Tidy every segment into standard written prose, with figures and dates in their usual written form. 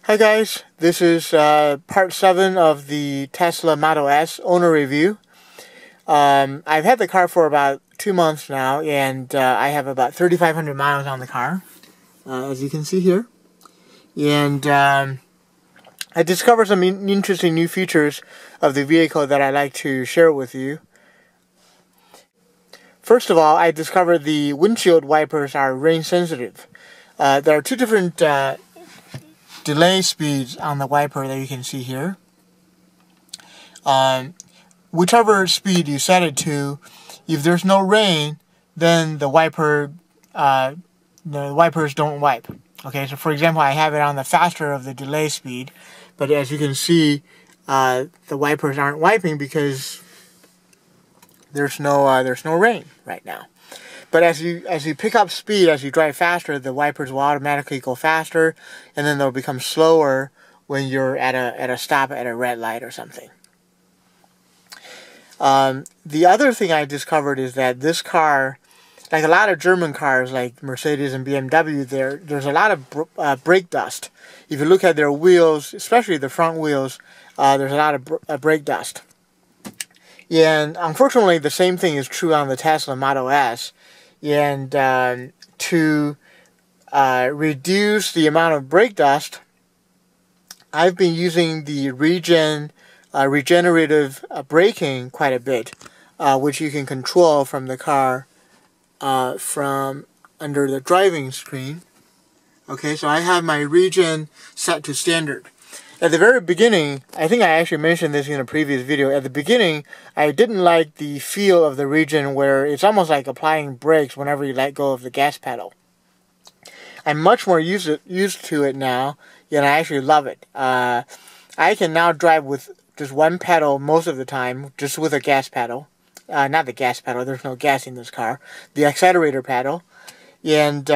Hi guys, this is part 7 of the Tesla Model S owner review. I've had the car for about 2 months now, and I have about 3,500 miles on the car, as you can see here. And I discovered some interesting new features of the vehicle that I'd like to share with you. First of all, I discovered the windshield wipers are rain sensitive. There are two different delay speeds on the wiper that you can see here. Whichever speed you set it to, if there's no rain, then the wipers don't wipe. Okay, so for example, I have it on the faster of the delay speed, but as you can see, the wipers aren't wiping because there's no rain right now. But as you pick up speed, as you drive faster, the wipers will automatically go faster, and then they'll become slower when you're at a stop at a red light or something. The other thing I discovered is that this car, like a lot of German cars like Mercedes and BMW, there's a lot of brake dust. If you look at their wheels, especially the front wheels, there's a lot of brake dust. And unfortunately, the same thing is true on the Tesla Model S. And to reduce the amount of brake dust, I've been using the regenerative braking quite a bit, which you can control from the car from under the driving screen. Okay, so I have my regen set to standard. At the very beginning, I think I actually mentioned this in a previous video, at the beginning, I didn't like the feel of the regen where it's almost like applying brakes whenever you let go of the gas pedal. I'm much more used to it now, and I actually love it. I can now drive with just one pedal most of the time, just with a gas pedal. Not the gas pedal, there's no gas in this car. The accelerator pedal. And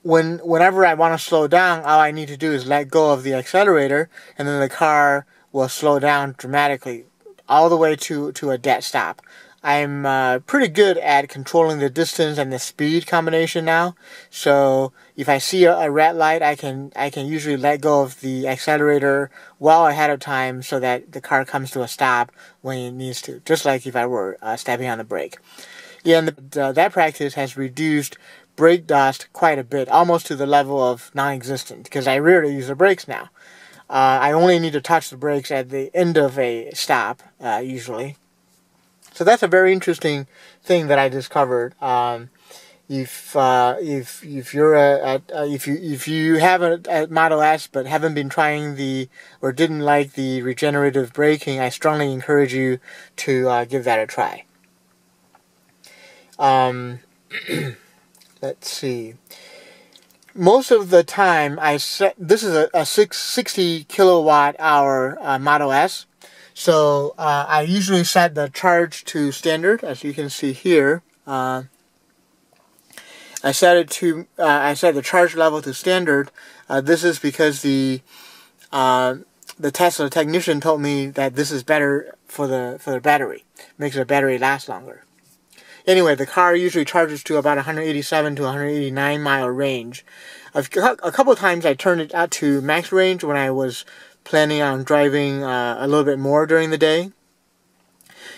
whenever I want to slow down, all I need to do is let go of the accelerator, and then the car will slow down dramatically, all the way to a dead stop. I'm pretty good at controlling the distance and the speed combination now. So if I see a red light, I can usually let go of the accelerator well ahead of time so that the car comes to a stop when it needs to, just like if I were stepping on the brake. Yeah, and that practice has reduced brake dust quite a bit, almost to the level of non-existent, because I rarely use the brakes now. I only need to touch the brakes at the end of a stop, usually. So that's a very interesting thing that I discovered. If you have a Model S but haven't been trying or didn't like the regenerative braking, I strongly encourage you to give that a try. Let's see. Most of the time, this is a 60 kilowatt hour Model S. So I usually set the charge to standard, as you can see here. I set the charge level to standard. This is because the Tesla technician told me that this is better for the battery. Makes the battery last longer. Anyway, the car usually charges to about 187 to 189 mile range. A couple of times I turned it out to max range when I was planning on driving a little bit more during the day.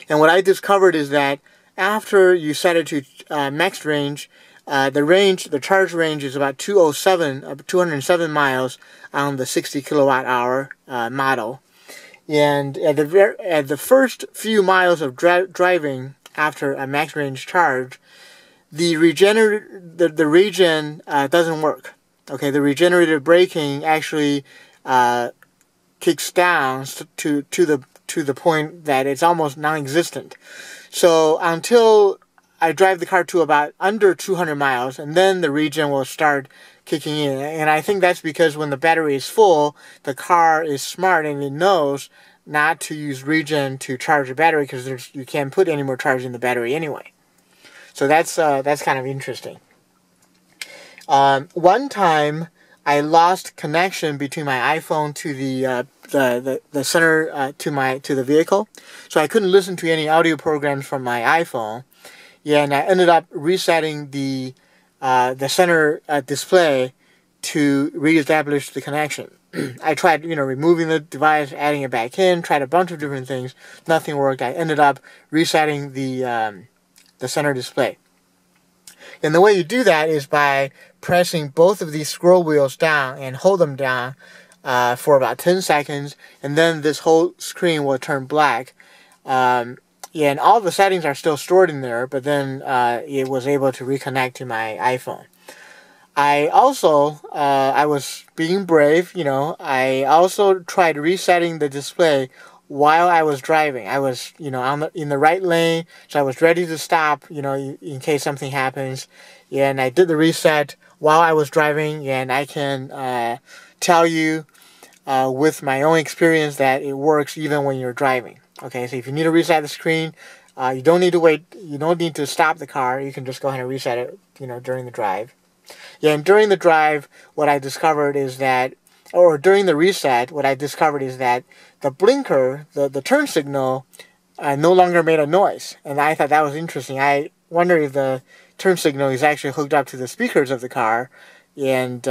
And what I discovered is that after you set it to max range, the charge range is about 207 miles on the 60 kilowatt hour model. And at the first few miles of driving after a max range charge, the regen doesn't work. Okay, the regenerative braking actually kicks down to the point that it's almost non-existent. So until I drive the car to about under 200 miles, and then the regen will start kicking in. And I think that's because when the battery is full, the car is smart and it knows not to use regen to charge the battery because you can't put any more charge in the battery anyway. So that's kind of interesting. One time I lost connection between my iPhone to the center to the vehicle, so I couldn't listen to any audio programs from my iPhone. Yeah, and I ended up resetting the center display to reestablish the connection. I tried, removing the device, adding it back in, tried a bunch of different things. Nothing worked. I ended up resetting the center display. And the way you do that is by pressing both of these scroll wheels down and hold them down for about 10 seconds, and then this whole screen will turn black. Yeah, and all the settings are still stored in there, but then it was able to reconnect to my iPhone. I also, I was being brave, I also tried resetting the display while I was driving. I was, in the right lane, so I was ready to stop, in case something happens. Yeah, and I did the reset while I was driving, and I can tell you with my own experience that it works even when you're driving. Okay, so if you need to reset the screen, you don't need to wait. You don't need to stop the car. You can just go ahead and reset it, during the drive. Yeah, and during the drive, what I discovered is that, or during the reset, what I discovered is that the blinker, the turn signal, no longer made a noise. And I thought that was interesting. I wonder if the turn signal is actually hooked up to the speakers of the car. And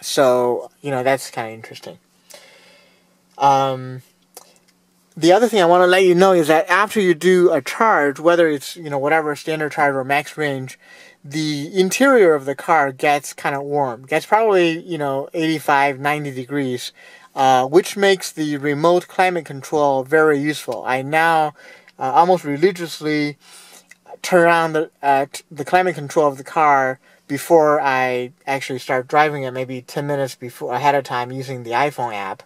so, that's kind of interesting. The other thing I want to let you know is that after you do a charge, whether it's, whatever standard charge or max range, the interior of the car gets kind of warm. Gets probably, 85, 90 degrees, which makes the remote climate control very useful. I now almost religiously turn on the climate control of the car before I actually start driving it, maybe 10 minutes ahead of time using the iPhone app.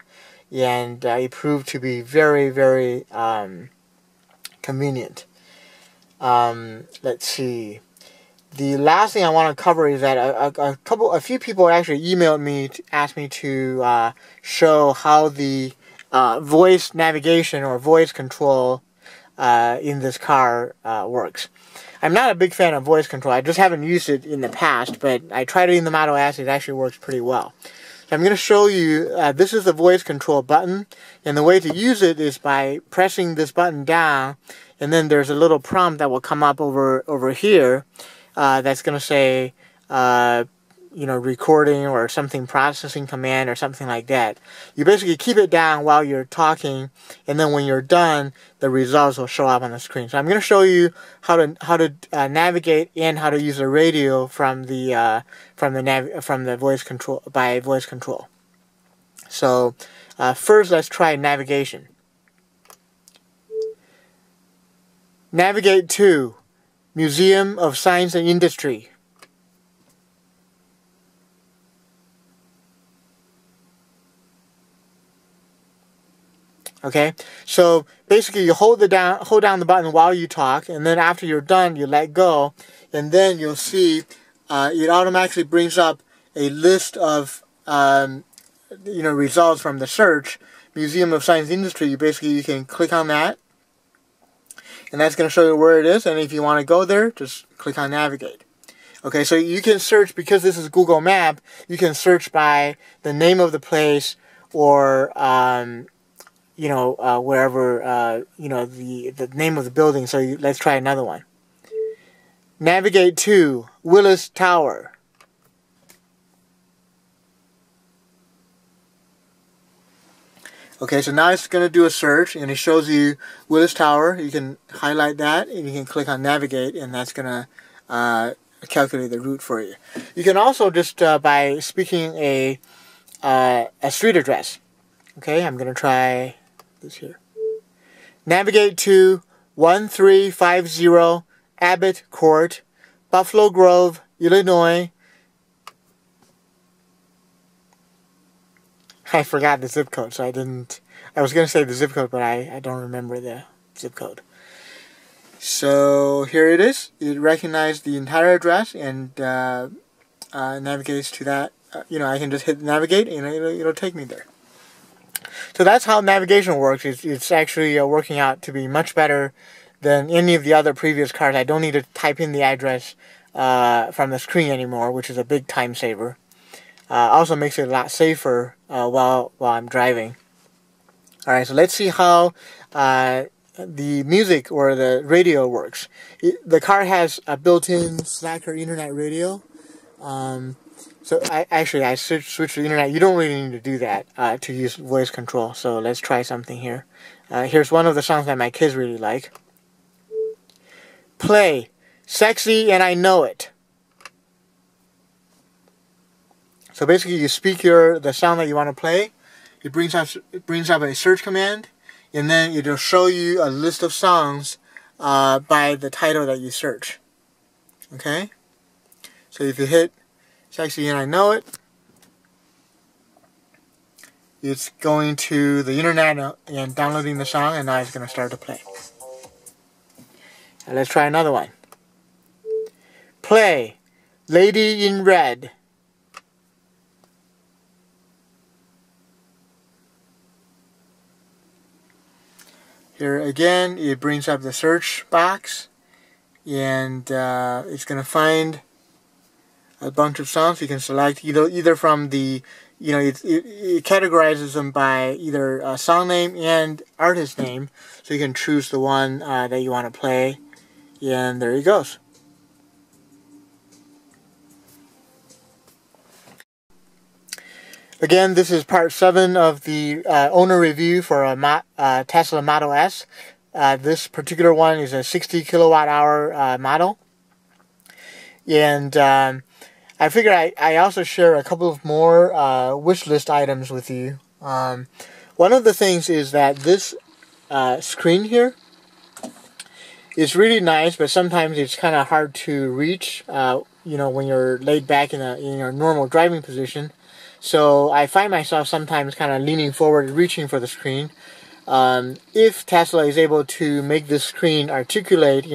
And it proved to be very, very convenient. Let's see. The last thing I want to cover is that a few people actually emailed me to ask me to show how the voice navigation or voice control in this car works. I'm not a big fan of voice control. I just haven't used it in the past, but I tried it in the Model S. It actually works pretty well. So I'm going to show you, this is the voice control button, and the way to use it is by pressing this button down, and then there's a little prompt that will come up over here that's going to say, recording or something, processing command or something like that. You basically keep it down while you're talking, and then when you're done, the results will show up on the screen. So I'm going to show you how to navigate and how to use the radio from the voice control by voice control. So first, let's try navigation. Navigate to Museum of Science and Industry. Okay, so basically you hold down the button while you talk, and then after you're done, you let go, and then you'll see it automatically brings up a list of results from the search. Museum of Science Industry. You can click on that, and that's going to show you where it is. And if you want to go there, just click on navigate. Okay, so you can search, because this is Google Map. You can search by the name of the place or wherever, the name of the building. So let's try another one. Navigate to Willis Tower. Okay, so now it's going to do a search, and it shows you Willis Tower. You can highlight that, and you can click on navigate, and that's going to calculate the route for you. You can also just, by speaking a street address. Okay, I'm going to try this here. Navigate to 1350 Abbott Court, Buffalo Grove, Illinois. I forgot the zip code, so I was going to say the zip code, but I don't remember the zip code. So here it is. It recognized the entire address and navigates to that. I can just hit navigate, and it'll take me there. So that's how navigation works. It's actually working out to be much better than any of the other previous cars. I don't need to type in the address from the screen anymore, which is a big time saver. Also makes it a lot safer while I'm driving. Alright, so let's see how the music or the radio works. The car has a built-in Slacker internet radio. So I switched to the internet. You don't really need to do that to use voice control. So let's try something here. Here's one of the songs that my kids really like. Play Sexy and I Know It. So basically you speak the sound that you want to play. It brings up a search command, and then it'll show you a list of songs by the title that you search. Okay? So if you hit Sexy and I Know It, it's going to the internet and downloading the song, and now it's going to start to play. Now let's try another one. Play Lady in Red. Here again, it brings up the search box, and it's going to find a bunch of songs. You can select either from the, it categorizes them by either song name and artist name, so you can choose the one that you want to play, and there it goes. Again, this is part 7 of the owner review for a Tesla Model S. This particular one is a 60 kilowatt hour model. And I figure I also share a couple of more wish list items with you. One of the things is that this screen here is really nice, but sometimes it's kind of hard to reach, when you're laid back in your normal driving position. So I find myself sometimes kind of leaning forward, reaching for the screen. If Tesla is able to make this screen articulate,